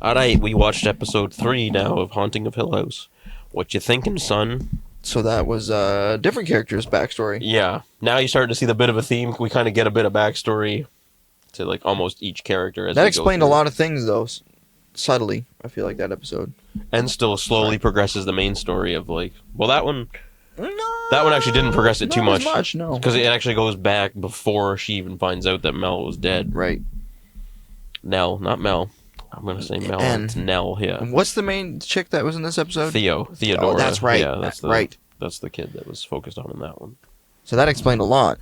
Alright, we watched episode 3 now of Haunting of Hill House. What you thinking, son? So that was different characters' backstory. Yeah. Now you start to see the bit of a theme. We kind of get a bit of backstory to like almost each character. That explained a lot of things, though, subtly. I feel like that episode. And still slowly progresses the main story of like... Well, that one actually didn't progress it too Not much. as much, no. Because it actually goes back before she even finds out that Mel was dead. Right. Nell, not Mel. I'm going to say Mel. And- It's Nell, yeah. And what's the main chick that was in this episode? Theodora. Oh, that's right. Yeah, that's the, right. That's the kid that was focused on in that one. So that explained a lot.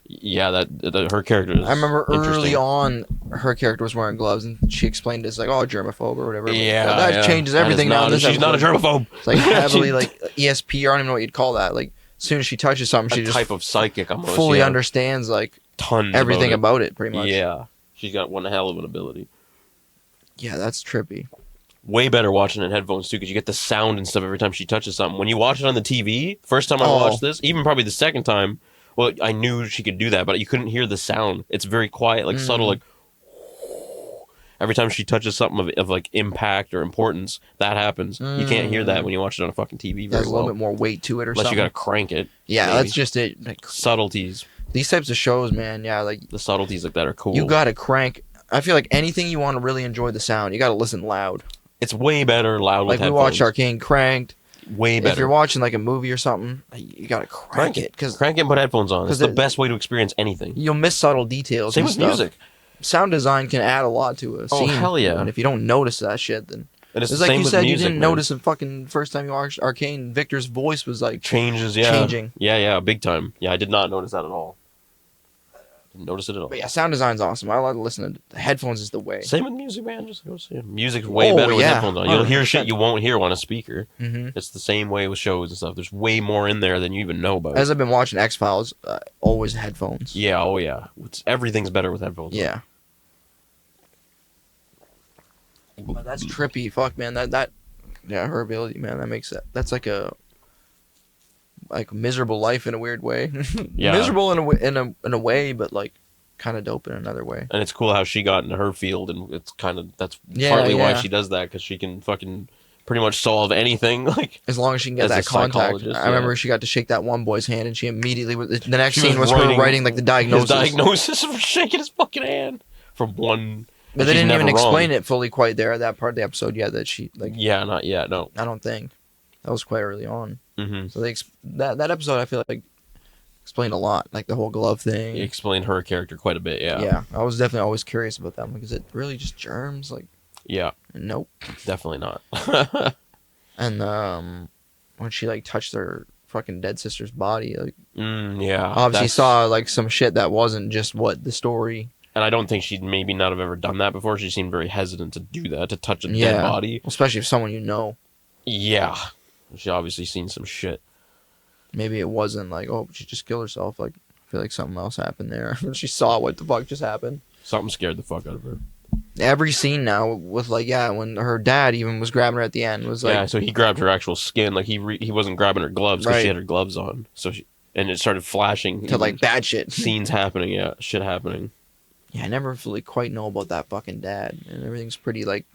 Yeah, her character is I remember early interesting. on, her character was wearing gloves, and she explained it as like, "Oh, germaphobe" or whatever. Yeah, that changes everything now. She's not a germaphobe. It's like heavily like ESP. I don't even know what you'd call that. Like, as soon as she touches something, she A just type of psychic almost. fully yeah. understands like Tons everything about about it, pretty much. Yeah, she's got one hell of an ability. Yeah, that's trippy. Way better watching it in headphones too, because you get the sound and stuff every time she touches something. When you watch it on the TV, first time I watched this, even probably the second time, well, I knew she could do that, but you couldn't hear the sound. It's very quiet, like subtle, like every time she touches something of like impact or importance, that happens. You can't hear that when you watch it on a fucking TV. There's Very a well. little bit more weight to it, or Unless something. you gotta crank it. Yeah, maybe. that's just it. Like, Subtleties. these types of shows, man. Yeah, like The subtleties like that are cool. you gotta crank. I feel like anything you want to really enjoy the sound, you gotta listen loud. It's way better loud with Like we headphones. watched Arcane cranked. Way better. If you're watching like a movie or something, you gotta crank it because Crank it and put headphones on. It's 'cause the it- best way to experience anything. you'll miss subtle details. Same and with stuff. music. Sound design can add a lot to a scene. hell yeah. And if you don't notice that shit, then And it's it's the like same you with said, music, you didn't man. notice the fucking first time you watched Arcane. Victor's voice was like Changes, yeah. changing. Yeah, big time. Yeah, I did not notice that at all. Didn't notice it at all. But yeah, sound design's awesome. I like to listen to the headphones is the way. Same with music, man. Just go see it. Music's way Oh, better with yeah. headphones on. You'll hear 100%. shit you won't hear on a speaker. Mm-hmm. It's the same way with shows and stuff. There's way more in there than you even know about. As I've been watching X-Files, always headphones. Yeah, oh yeah. Everything's better with headphones. Yeah. But that's trippy. Fuck, man. Yeah, her ability, man. That makes that's like a miserable life in a weird way. Yeah. Miserable in a way, but like kind of dope in another way. And it's cool how she got into her field, and it's kind of that's Yeah, partly why yeah. she does that, because she can fucking pretty much solve anything. Like As long as she can get As a that contact. psychologist, I remember she got to shake that one boy's hand, and she immediately the next She scene was was her writing writing like the diagnosis. his diagnosis of shaking his fucking hand from one. But they she's didn't even never explain wrong. it fully quite there at that part of the episode. Yeah, that she like. Yeah, not yet. No. I don't think that was quite early on. Mm-hmm. So that episode I feel like explained a lot, like the whole glove thing. He explained her character quite a bit. Yeah. Yeah, I was definitely always curious about that. Like, is it really just germs? Like, Yeah. nope. Definitely not. And when she like touched her fucking dead sister's body, like Yeah. obviously that's- saw like some shit that wasn't just what the story. And I don't think she'd maybe not have ever done that before. She seemed very hesitant to do that, to touch a dead Yeah. body. Especially if someone you know. Yeah. She obviously seen some shit. Maybe it wasn't like, oh, she just killed herself. Like, I feel like something else happened there. She saw what the fuck just happened. Something scared the fuck out of her. Every scene now with like, yeah, when her dad even was grabbing her at the end was like, Yeah, so he grabbed her actual skin. Like, he wasn't grabbing her gloves because Right. she had her gloves on. So and it started flashing. to like bad shit. Scenes happening, yeah. Shit happening. Yeah, I never really quite know about that fucking dad, and everything's pretty like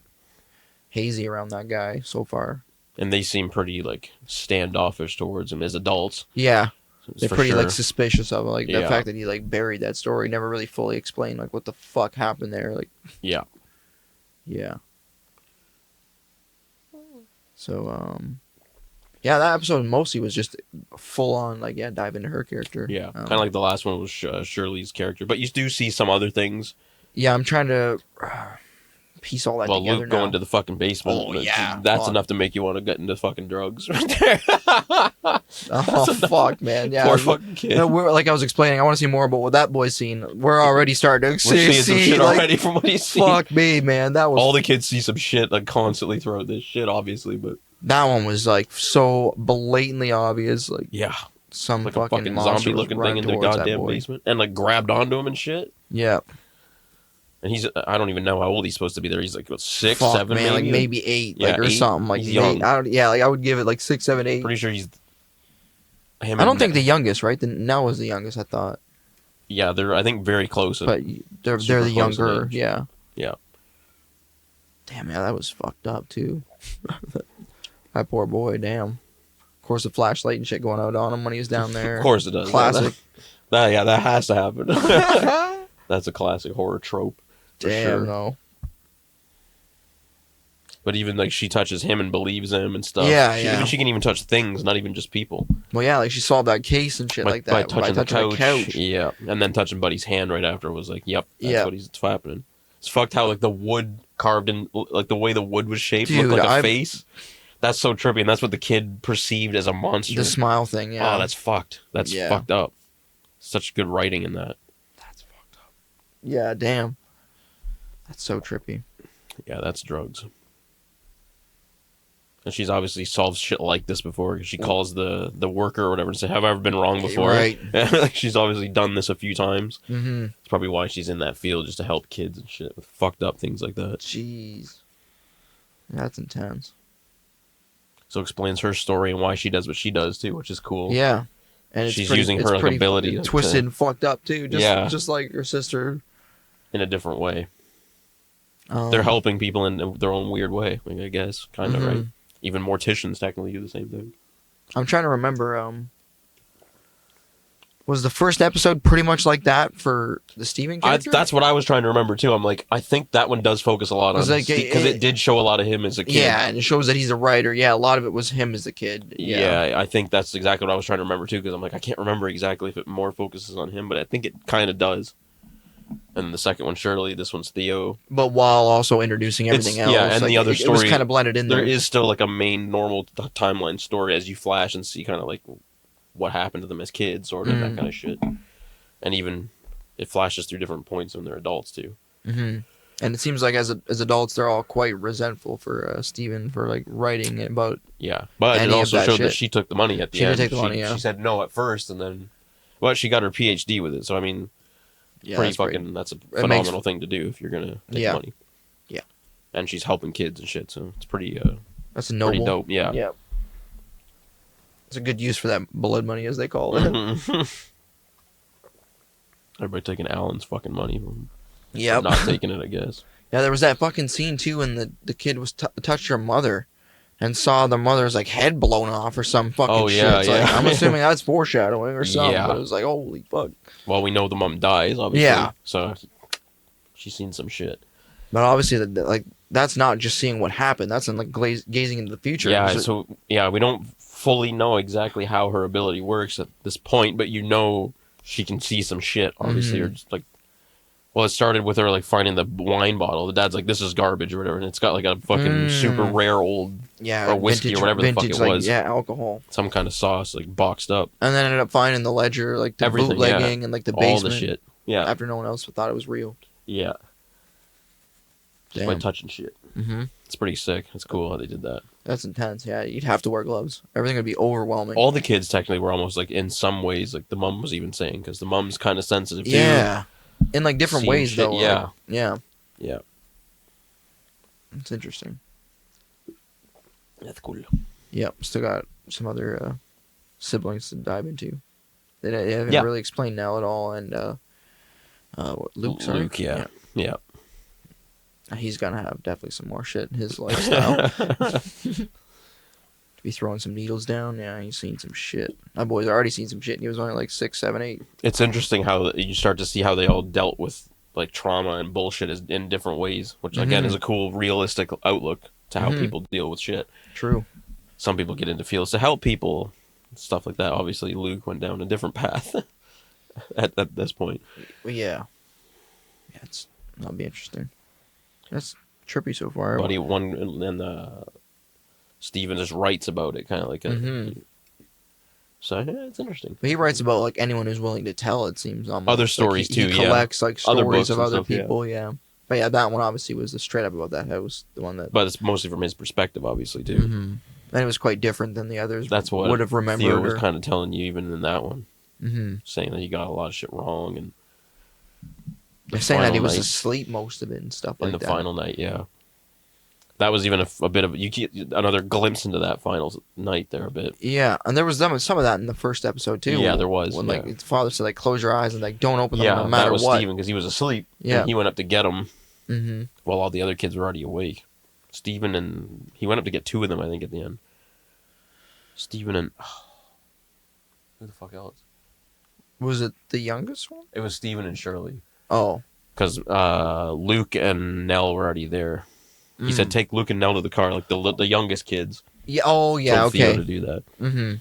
hazy around that guy so far. And they seem pretty, like, standoffish towards him as adults. Yeah, they're for pretty sure. like suspicious of him. Like the Yeah. fact that he like buried that story, never really fully explained like what the fuck happened there. Like, Yeah. yeah. So yeah, that episode mostly was just full on like dive into her character. Yeah. Kind of like the last one was Shirley's character. But you do see some other things. Yeah, I'm trying to piece all that Well, together Luke now. going to the fucking basement. Oh, yeah. That's Fuck. enough to make you want to get into fucking drugs right there. Oh fuck, man! Yeah, Poor fucking kid. No, we're like I was explaining. I want to see more about what that boy's seen. We're already starting to We're seeing some shit like, already from what he's seen. fuck me, man. That was All the kids see some shit like constantly throughout this shit, obviously, but that one was like so blatantly obvious. Like yeah, some like a fucking, fucking monster zombie was looking thing running in the towards that goddamn boy. basement and like grabbed onto him and shit. Yeah, And he's I don't even know how old he's supposed to be there. He's like what, 6, fuck, 7, man, maybe. like maybe 8, Yeah, like or 8. something. Like He's maybe- young. I don't, yeah, like I would give it like 6, 7, 8. Pretty sure he's. Him I don't and- think the youngest, right? The Nell was the youngest, I thought, Yeah, they're I think very close. but they're super the close in younger. age. Yeah, Yeah. Damn, yeah, that was fucked up too. That poor boy, damn. Of course, the flashlight and shit going out on him when he was down there. Of course it does. Classic. That has to happen. That's a classic horror trope. For Damn, sure. though. But even like she touches him and believes him and stuff. Yeah, Even she can even touch things, not even just people. Well, yeah, like she solved that case and shit like that by touching the the couch. Yeah, and then touching Buddy's hand right after was like, yep, that's what's happening. It's fucked how like the wood carved in, like the way the wood was shaped looked like a face. That's so trippy, and that's what the kid perceived as a monster. The smile thing, yeah. Oh, that's fucked. That's fucked up. Such good writing in that. That's fucked up. Yeah, damn. That's so trippy. Yeah, that's drugs. And she's obviously solved shit like this before because she calls the worker or whatever and says, "Have I ever been wrong before?" Right. Like she's obviously done this a few times. Mm-hmm. It's probably why she's in that field, just to help kids and shit with fucked up things like that. Jeez. That's intense. So explains her story and why she does what she does too, which is cool. Yeah. And she's using her like, ability twisted and fucked up too. Just like her sister. In a different way. They're helping people in their own weird way, like, I guess. Kind of, right? Even morticians technically do the same thing. I'm trying to remember, was the first episode pretty much like that for the Steven character? That's what I was trying to remember too. I'm like, I think that one does focus a lot on like, because it did show a lot of him as a kid. Yeah, and it shows that he's a writer. Yeah, a lot of it was him as a kid. Yeah, I think that's exactly what I was trying to remember too, because I'm like, I can't remember exactly if it more focuses on him, but I think it kind of does. And the second one, Shirley, this one's Theo. But while also introducing everything else. Yeah, and like, the other story. It was kind of blended in there. There is still like a main normal timeline story as you flash and see kind of like what happened to them as kids, sort of, that kind of shit. And even it flashes through different points when they're adults too. Mm-hmm. And it seems like as adults, they're all quite resentful for Steven for like writing about. Yeah, but it also showed that she took the money at the end. She did take the money. Yeah. She said no at first, and then, well, she got her PhD with it. So I mean, that's a phenomenal thing to do if you're gonna take money. Yeah, and she's helping kids and shit, so it's pretty. That's a noble. Pretty dope. Yeah. Yeah. It's a good use for that blood money, as they call it. Everybody taking Alan's fucking money. Yeah, not taking it, I guess. Yeah, there was that fucking scene too, when the kid was touched her mother, and saw the mother's like head blown off or some fucking shit. It's like, I'm assuming that's foreshadowing or something. Yeah. But it was like, holy fuck. Well, we know the mom dies, obviously. Yeah. So she's seen some shit. But obviously, like that's not just seeing what happened. That's in like gazing into the future. Yeah. So we don't fully know exactly how her ability works at this point, but you know she can see some shit, obviously, or just like. Well, it started with her like finding the wine bottle. The dad's like, "This is garbage" or whatever, and it's got like a fucking super rare old or whiskey vintage, or whatever the fuck it was. Alcohol. Some kind of sauce like boxed up. And then ended up finding the ledger, like the bootlegging and like the basement. All the shit. Yeah. After no one else thought it was real. Yeah. Just by touching shit. Mm-hmm. It's pretty sick. It's cool how they did that. That's intense. Yeah, you'd have to wear gloves. Everything would be overwhelming. All the kids technically were almost like in some ways, like the mom was even saying, because the mom's kind of sensitive too. Yeah. In like different ways, shit, though. Yeah. Like, yeah. Yeah. It's interesting. That's cool. Yep. Still got some other siblings to dive into. They haven't really explained now at all. And Luke, yeah. He's gonna have definitely some more shit in his lifestyle. To be throwing some needles down, yeah, he's seen some shit. My boy's already seen some shit, and he was only like 6, 7, 8. It's interesting how you start to see how they all dealt with like trauma and bullshit in different ways, which again is a cool, realistic outlook to how people deal with shit. True. Some people get into fields to help people, stuff like that. Obviously, Luke went down a different path at this point. Well, yeah, that'll be interesting. That's trippy so far. But Steven just writes about it, kind of like so yeah, it's interesting. But he writes about like anyone who's willing to tell. It seems almost other stories like he too. Collects like stories of other stuff, people. Yeah. But yeah, that one obviously was the straight up about that house. The one that. But it's mostly from his perspective, obviously too. Mm-hmm. And it was quite different than the others. That's what would have remembered. Theo was kind of telling you, even in that one, saying that he got a lot of shit wrong, and saying that he was asleep most of it and stuff like that. In the final night, yeah. That was even a bit of you get another glimpse into that final night there a bit. Yeah, and there was some of that in the first episode too. Yeah, there was. When like his father said, like, close your eyes and like don't open them no matter that was what. Steven because he was asleep. Yeah, and he went up to get him while all the other kids were already awake. Steven and he went up to get 2 of them, I think, at the end. Steven and who the fuck else? Was it the youngest one? It was Steven and Shirley. Oh. Because Luke and Nell were already there. He said, take Luke and Nell to the car, like the youngest kids. Yeah. Oh, yeah, told okay. Theo to do that. Mm-hmm.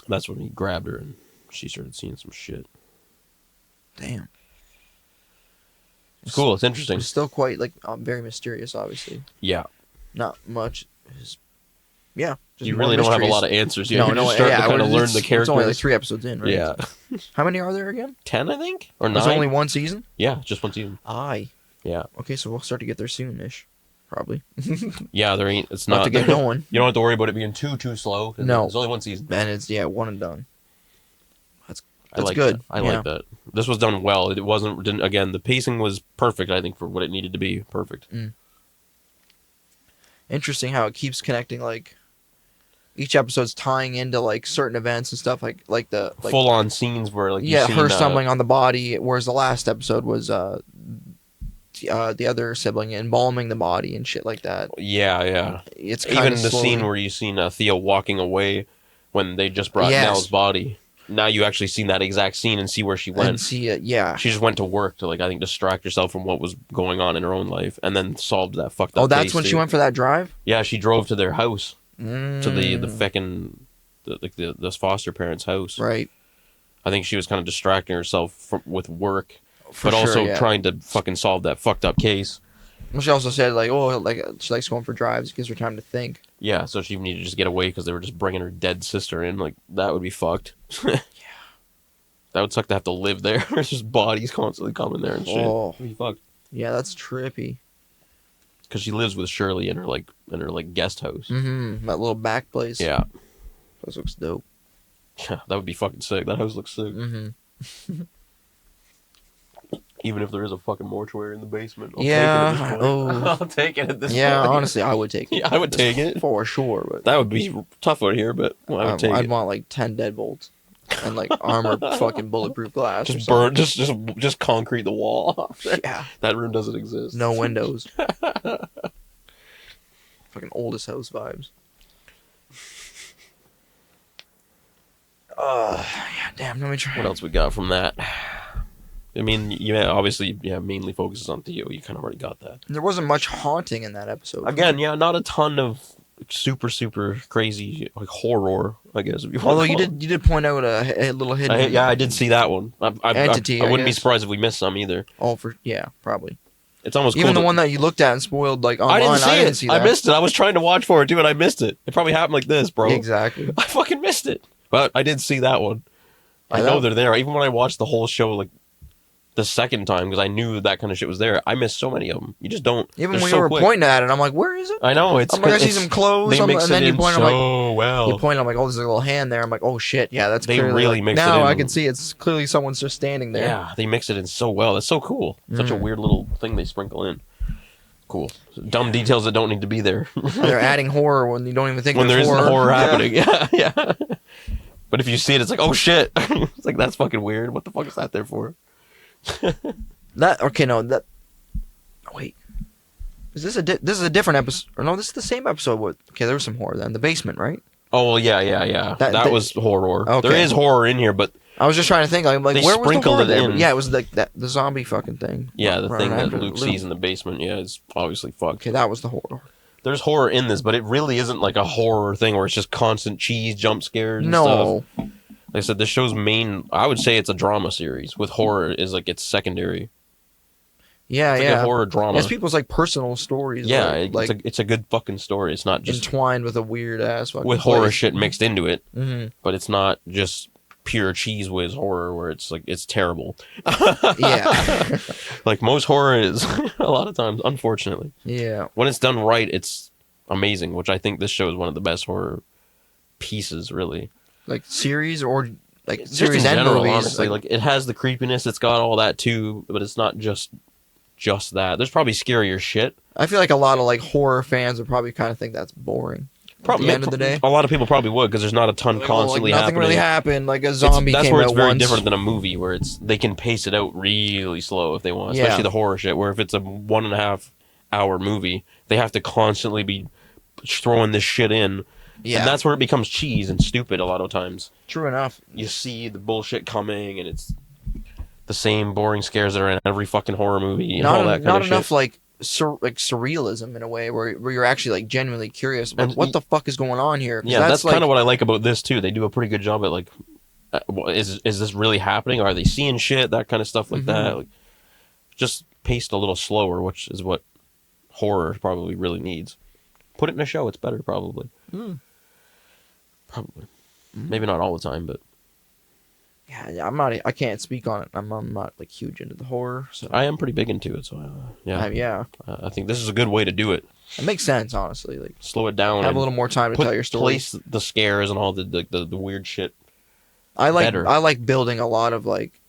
That's when he grabbed her and she started seeing some shit. Damn. It's cool. It's interesting. It's still quite, like, very mysterious, obviously. Yeah. Not much. Yeah. You really don't have a lot of answers yet. You're just starting to kind of learn the characters. It's only like 3 episodes in, right? Yeah. How many are there again? 10, I think? Or 9? There's only 1 season? Yeah, just 1 season. Aye. Yeah. Okay, so we'll start to get there soon-ish. Probably. Yeah, there ain't. It's not to get going. You don't have to worry about it being too slow. No. There's only 1 season. And it's, 1 and done. That's like good. That. I like that. This was done well. It wasn't, again, the pacing was perfect, I think, for what it needed to be. Perfect. Interesting how it keeps connecting, like, each episode's tying into, like, certain events and stuff, like the... Like, full-on scenes where, like, yeah, her stumbling on the body, whereas the last episode was, the other sibling embalming the body and shit like that. Yeah. It's even the scene where you seen Theo walking away when they just brought Nell's body. Now you actually seen that exact scene and see where she went. And see it, yeah. She just went to work to, like, I think, distract herself from what was going on in her own life, and then solved that fucked up. Oh, that's when she went for that drive? Yeah, she drove to their house, to the feckin' the foster parents' house. Right. I think she was kind of distracting herself with work, but also trying to fucking solve that fucked up case. Well, she also said, like, she likes going for drives. It gives her time to think. Yeah, so she needed to just get away because they were just bringing her dead sister in. Like, that would be fucked. Yeah. That would suck to have to live there. There's just bodies constantly coming there and shit. Oh. That'd be fucked. Yeah, that's trippy. Because she lives with Shirley in her guest house. Mm-hmm. That little back place. Yeah. That looks dope. Yeah, that would be fucking sick. That house looks sick. Mm-hmm. Even if there is a fucking mortuary in the basement. I'll take it at this point. Yeah, honestly, I would take it. Yeah, I would take it. For sure. But that would be tough out here, but I would take it. I'd want like 10 deadbolts and like armored fucking bulletproof glass. Just burn, just concrete the wall. Yeah. That room doesn't exist. No windows. Fucking oldest house vibes. Yeah, damn, let me try. What else we got from that? I mean, obviously, mainly focuses on Theo. You kind of already got that. There wasn't much haunting in that episode. Again, not a ton of super crazy like horror, I guess. If you Although you did point out a little hidden. I did see that one. Entity. I wouldn't be surprised if we missed some either. Oh, probably. It's almost even cool the one that you looked at and spoiled like online. I didn't see that. I missed it. I was trying to watch for it too, and I missed it. It probably happened like this, bro. Exactly. I fucking missed it, but I did see that one. I know they're there. Even when I watched the whole show, like the second time, because I knew that kind of shit was there, I missed so many of them. You just don't. Even when you were pointing at it, I'm like, where is it? I know it's. I'm like, I see some clothes. They mix and then it you point. so I'm like, well. You point. I'm like, oh, there's a little hand there. I'm like, oh shit, yeah, that's. They clearly, really like, mix it in. Now I can see it's clearly someone's just standing there. Yeah, they mix it in so well. It's so cool. Such a weird little thing they sprinkle in. Cool. Dumb details that don't need to be there. They're adding horror when you don't even think when there isn't horror happening. Yeah. Yeah. But if you see it, it's like, oh shit! It's like, that's fucking weird. What the fuck is that there for? Wait, is this this is a different episode? Or no, this is the same episode. There was some horror then. The basement, right? Oh well, yeah. That was horror. Okay. There is horror in here, but I was just trying to think. Like they where was the horror there? In. Yeah, it was like the zombie fucking thing. Yeah, the thing that Luke sees in the basement. Yeah, it's obviously fucked. Okay, that was the horror. There's horror in this, but it really isn't like a horror thing where it's just constant cheese jump scares and stuff. Like I said, this show's I would say it's a drama series with horror is like its secondary. Yeah, it's like a horror drama. It's people's like personal stories. Yeah, it's a good fucking story. It's not just entwined with a weird ass fucking with horror shit mixed into it. Mm-hmm. But it's not just pure cheese whiz horror where it's like it's terrible. Yeah, like most horror is a lot of times, unfortunately. Yeah, when it's done right, it's amazing. Which I think this show is one of the best horror pieces, really. Like series or like series and movies. Honestly, like it has the creepiness. It's got all that too, but it's not just that. There's probably scarier shit. I feel like a lot of like horror fans would probably kind of think that's boring. Probably, at the end of the day, a lot of people probably would because there's not a ton constantly nothing happening. Really happened. Like a zombie. That's came where it's out very once. different than a movie where they can pace it out really slow if they want, especially the horror shit. Where if it's a 1.5 hour movie. They have to constantly be throwing this shit in. Yeah. And that's where it becomes cheese and stupid a lot of times. True enough. You see the bullshit coming, and it's the same boring scares that are in every fucking horror movie and all that kind of shit. Not enough, like surrealism in a way where you're actually, like, genuinely curious about what the fuck is going on here. Yeah, that's like, kind of what I like about this, too. They do a pretty good job at, like, is this really happening? Are they seeing shit? That kind of stuff like that. Like, just paced a little slower, which is what horror probably really needs. Put it in a show, it's better, probably. Probably. Maybe not all the time, but... Yeah, I can't speak on it. I'm not, like, huge into the horror, so... I am pretty big into it, so, yeah. I think this is a good way to do it. It makes sense, honestly. Like, slow it down. Have a little more time to tell your story. Place the scares and all the weird shit. I like building a lot of, like,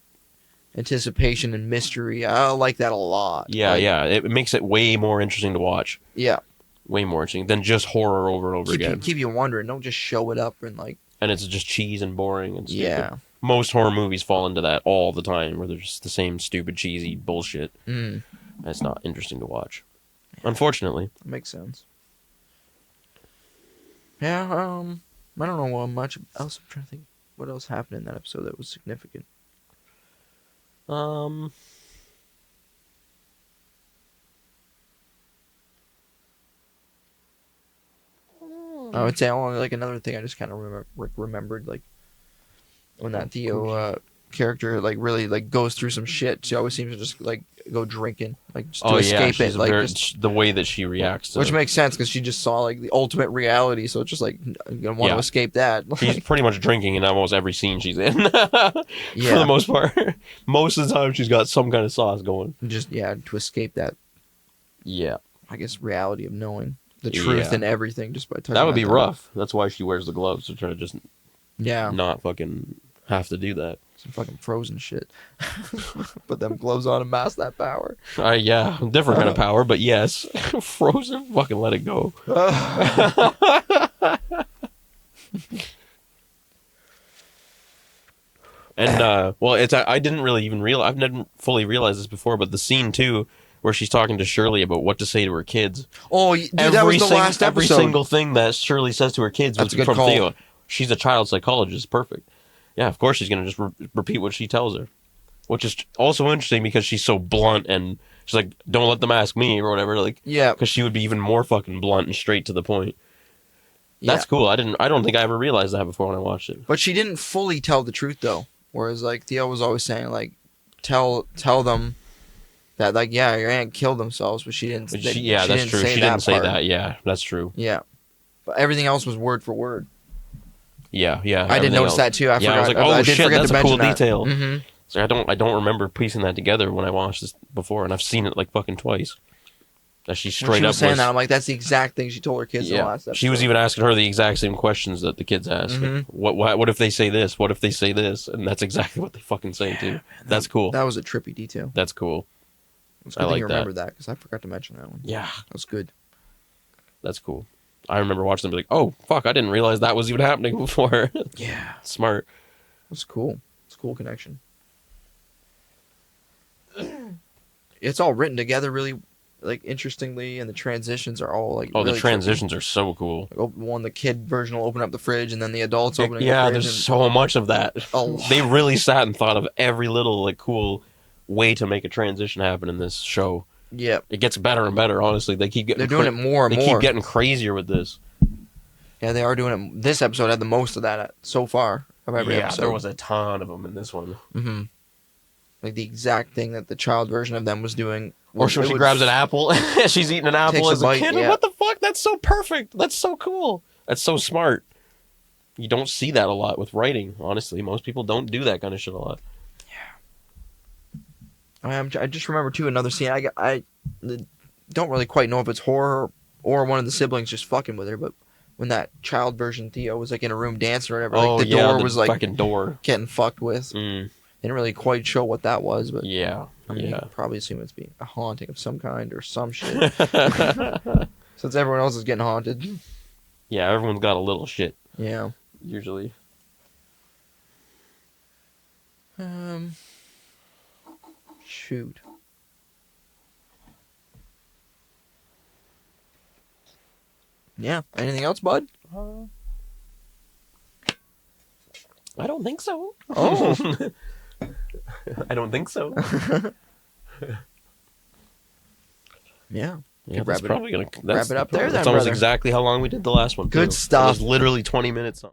anticipation and mystery. I like that a lot. Yeah, It makes it way more interesting to watch. Yeah. Way more interesting than just horror over and over again. Keep you wondering. Don't just show it up and, like... And it's just cheese and boring and stupid. Yeah. Most horror movies fall into that all the time, where they're just the same stupid, cheesy bullshit. It's not interesting to watch. Yeah. Unfortunately. That makes sense. Yeah, I don't know much else. I'm trying to think what else happened in that episode that was significant. I would say only, like, another thing I just kind of remembered, like, when that Theo character, like, really, like, goes through some shit. She always seems to just, like, go drinking, like, just to escape it. Like, the way that she reacts to which makes sense, because she just saw, like, the ultimate reality, so it's just, like, gonna want to escape that. She's pretty much drinking in almost every scene she's in. For the most part. Most of the time she's got some kind of sauce going. Just, to escape that. Yeah. I guess reality of knowing the truth and everything just by touching that would be rough. That's why she wears the gloves, to try to just not fucking have to do that. Some fucking frozen shit. Put them gloves on and mask that power. Different kind of power, but yes. Frozen, fucking let it go. And I didn't really even realize, I've never fully realized this before, but the scene too, where she's talking to Shirley about what to say to her kids. Oh, dude, that was the last episode. Every single thing that Shirley says to her kids was from Theo. She's a child psychologist. Perfect. Yeah, of course she's going to just repeat what she tells her. Which is also interesting because she's so blunt and she's like, don't let them ask me or whatever. Like, because she would be even more fucking blunt and straight to the point. That's cool. I don't think I ever realized that before when I watched it. But she didn't fully tell the truth though. Whereas, like, Theo was always saying, like, tell them that, like, your aunt killed themselves, but she didn't. That's true. She didn't say that. Yeah, that's true. Yeah, but everything else was word for word. Yeah. I didn't notice that too. I forgot. I was like, oh shit, that's a cool detail. Mm-hmm. So I don't remember piecing that together when I watched this before, and I've seen it like fucking twice. That she straight up saying that, I'm like, that's the exact thing she told her kids in the last episode. She was even asking her the exact same questions that the kids asked. Like, what if they say this? What if they say this? And that's exactly what they fucking say too. That's cool. That was a trippy detail. That's cool. It's good that you remember that, because I forgot to mention that one. Yeah. That was good. That's cool. I remember watching them be like, oh, fuck, I didn't realize that was even happening before. Yeah. Smart. That's cool. It's a cool connection. It's all written together really, like, interestingly, and the transitions are all, like, really the transitions are so cool. Like, the kid version will open up the fridge, and then the adults opening the fridge. Yeah, there's so much of that. They really sat and thought of every little, like, cool way to make a transition happen in this show. Yeah, it gets better and better. Honestly, they're doing it more and more. They keep getting crazier with this. Yeah, they are doing it. This episode had the most of that so far of every episode. There was a ton of them in this one. Mm-hmm. Like the exact thing that the child version of them was doing. Or she grabs an apple. She's eating an apple as a kid. Yeah. What the fuck? That's so perfect. That's so cool. That's so smart. You don't see that a lot with writing. Honestly, most people don't do that kind of shit a lot. I just remember too another scene. I don't really quite know if it's horror or one of the siblings just fucking with her, but when that child version Theo was like in a room dancing or whatever, like the door was like fucking door getting fucked with. They didn't really quite show what that was, but I mean, you could probably assume it's being a haunting of some kind or some shit. Since everyone else is getting haunted. Yeah, everyone's got a little shit. Yeah, usually. Shoot. Yeah. Anything else, bud? I don't think so. Oh. I don't think so. Yeah. Yeah, Wrap that's it- probably gonna wrap it up there, That's then, almost brother. exactly how long we did the last one. Good too. stuff. It was literally 20 minutes.